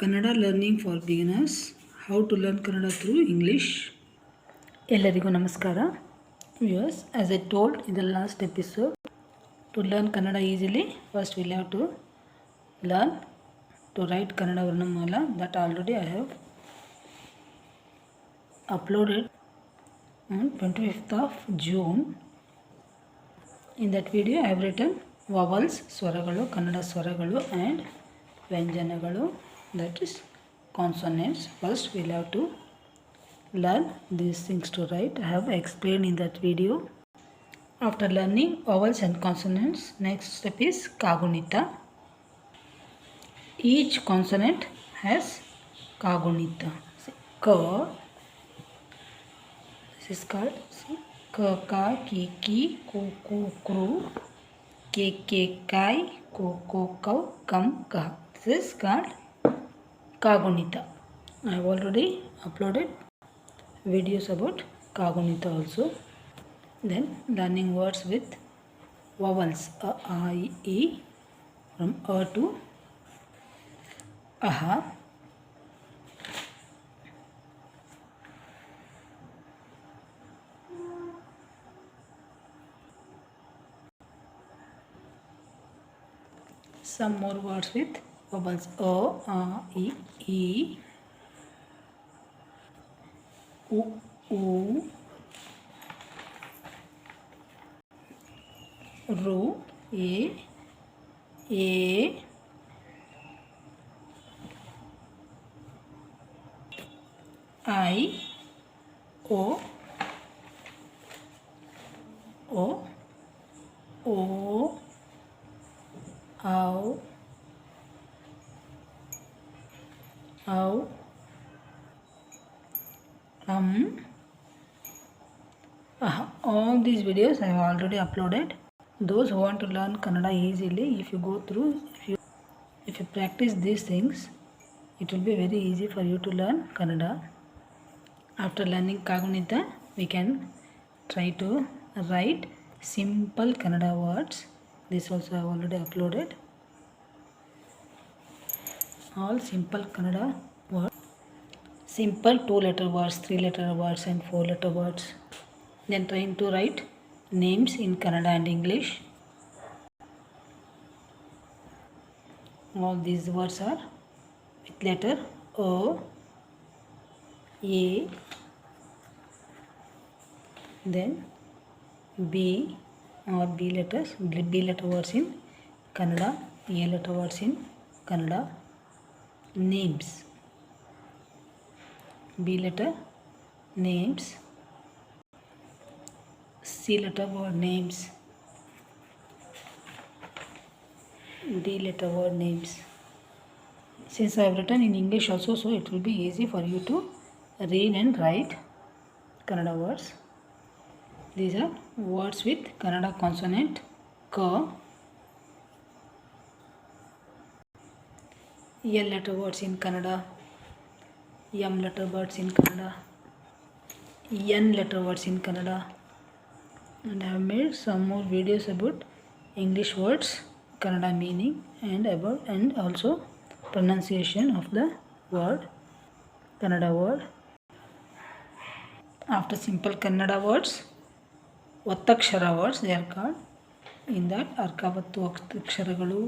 Kannada learning for beginners. How to learn Kannada through English. ಎಲ್ಲರಿಗೂ ನಮಸ್ಕಾರ. Viewers, as I told in the last episode, to learn Kannada easily, first we'll have to learn to write Kannada Varnamala. That already I have uploaded on 25th of June. In that video I have written vowels, ಸ್ವರಗಳು, ಕನ್ನಡ ಸ್ವರಗಳು and ವ್ಯಂಜನಗಳು, that is consonants. First we'll have to learn these things to write. I have explained in that video. After learning vowels and consonants, next step is kagunita. Each consonant has kagunita. Ka, this is called ka, ka, ki, ki, ku, ku, kru, ke, ke, kai, ko, ko, kau, kam, ka. This is called kagunita. I have already uploaded videos about kagunita also. Then learning words with vowels a, I, e, from a to aha. Some more words with vowels a, e, u, ru, e, I, o, au, all these videos I have already uploaded. Those who want to learn Kannada easily, if you go through, if you practice these things, it will be very easy for you to learn Kannada. After learning kagunita, we can try to write simple Kannada words. This also I have already uploaded. All simple Kannada words. Simple 2-letter words, 3-letter words and 4-letter words. Then trying to write names in Kannada and English. All these words are with letter O, A, then B or B letters, B letter words in Kannada, A letter words in Kannada. Names, B letter names, C letter word names, D letter word names. Since I have written in English also, so it will be easy for you to read and write Kannada words. These are words with Kannada consonant ka. L letter words in Kannada, M letter words in Kannada, N letter words in Kannada. And I have made some more videos about English words, Kannada meaning and also pronunciation of the word, Kannada word. After simple Kannada words, ಒತ್ತಕ್ಷರ words they are called. In that ಅರ್ಕಾವತ್ತು ಒತ್ತಕ್ಷರಗಳು,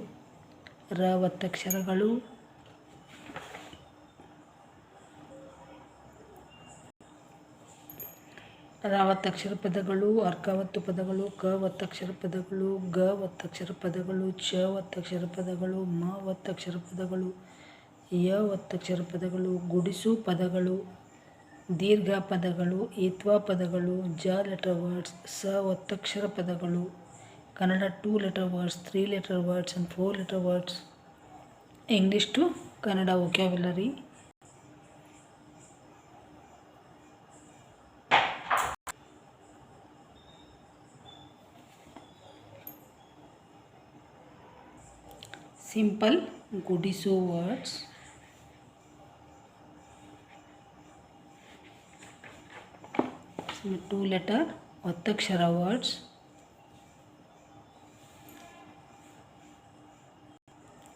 ರ ಒತ್ತಕ್ಷರಗಳು, ರ ಒತ್ತಕ್ಷರ ಪದಗಳು, ಅರ್ಕಾವತ್ತು ಪದಗಳು, ಕ ಒತ್ತಕ್ಷರ ಪದಗಳು, ಗ ಒತ್ತಕ್ಷರ ಪದಗಳು, ಚ ಒತ್ತಕ್ಷರ ಪದಗಳು, ಮ ಒತ್ತಕ್ಷರ ಪದಗಳು, ಯ ಒತ್ತಕ್ಷರ ಪದಗಳು, ಗುಡಿಸು ಪದಗಳು, ದೀರ್ಘ ಪದಗಳು, ಏತ್ವ ಪದಗಳು, ಜ ಲೆಟರ್ ವರ್ಡ್ಸ್, ಸ ಒತ್ತಕ್ಷರ ಪದಗಳು, Kannada 2 letter words, 3 letter words and 4 letter words. English to Kannada vocabulary. Simple ಗುಡಿಸು words. Some 2 letter ಒತ್ತಕ್ಷರ words.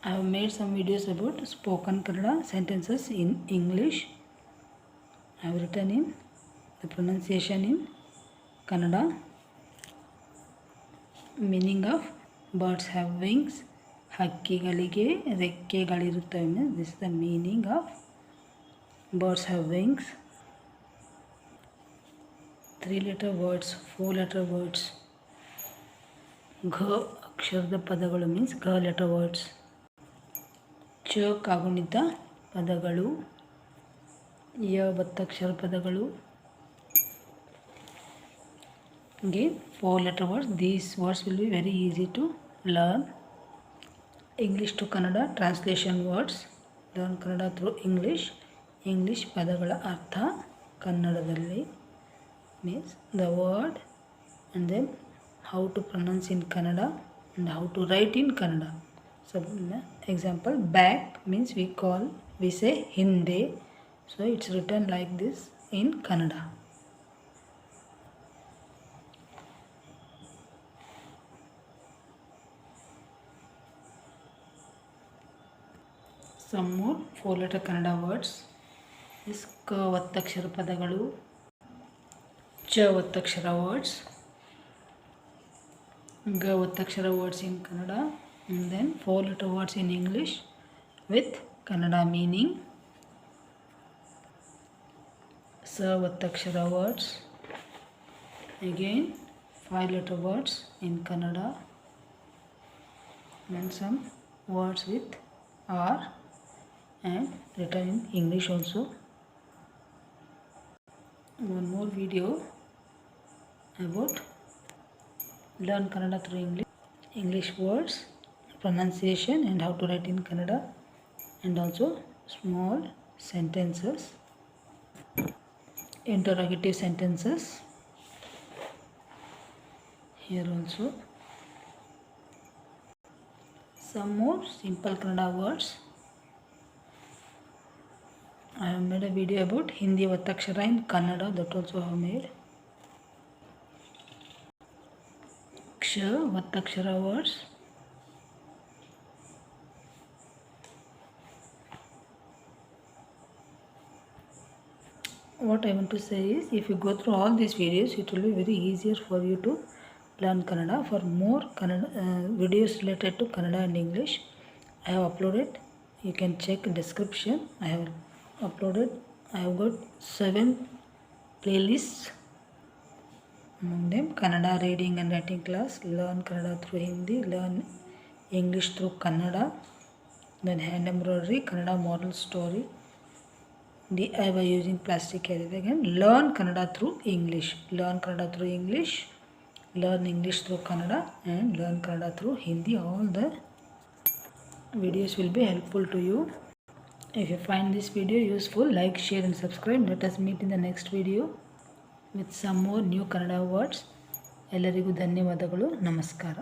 I have have made some videos about spoken Kannada sentences in English. I have written in the pronunciation in Kannada. Meaning of birds have wings. ಹಕ್ಕಿಗಳಿಗೆ ರೆಕ್ಕೆಗಳಿರುತ್ತವೆ. This is the meaning of birds have wings. 3-letter words, 4-letter words. ಘ ಅಕ್ಷರದ ಪದಗಳು means ಘ letter words. ಚ ಕಾಗುಣಿತ ಪದಗಳು. ಯ ಒತ್ತಕ್ಷರ ಪದಗಳು. Again 4-letter words. These words will be very easy to learn. English to Kannada translation words. Learn Kannada through English. English ಪದಗಳ ಅರ್ಥ ಕನ್ನಡದಲ್ಲಿ means the word and then how to pronounce in Kannada and how to write in Kannada. So example, bag means we say Hindi, so it's written like this in Kannada. Some more 4-letter Kannada words is ಕ ಒತ್ತಕ್ಷರ ಪದಗಳು. ಚ ಒತ್ತಕ್ಷರ words. ಗ ಒತ್ತಕ್ಷರ words in Kannada and then 4-letter words in English with Kannada meaning. ಸ ಒತ್ತಕ್ಷರ words. Again 5-letter words in Kannada and some words with R and written in English also. One more video about learn Kannada through English words, pronunciation and how to write in Kannada, and also small sentences, interrogative sentences here also. Some more simple Kannada words. I have made a video about Hindi ಒತ್ತಕ್ಷರ in Kannada, that also I have made. ಕ್ಷ ಒತ್ತಕ್ಷರ words. What I want to say is, if you go through all these videos, it will be very easier for you to learn Kannada. For more Kannada videos related to Kannada and English, I have uploaded. You can check description. I have uploaded. I have got 7 playlists. Among them, Kannada reading and writing class, learn Kannada through Hindi, learn English through Kannada, then hand embroidery, Kannada moral story, DIY using plastic carrier again, learn Kannada through English, learn Kannada through English, learn English through Kannada, and learn Kannada through Hindi. All the videos will be helpful to you. If you find this video useful, like, share and subscribe. Let us meet in the next video with some more new Kannada words. ಎಲ್ಲರಿಗೂ ಧನ್ಯವಾದಗಳು. ನಮಸ್ಕಾರ.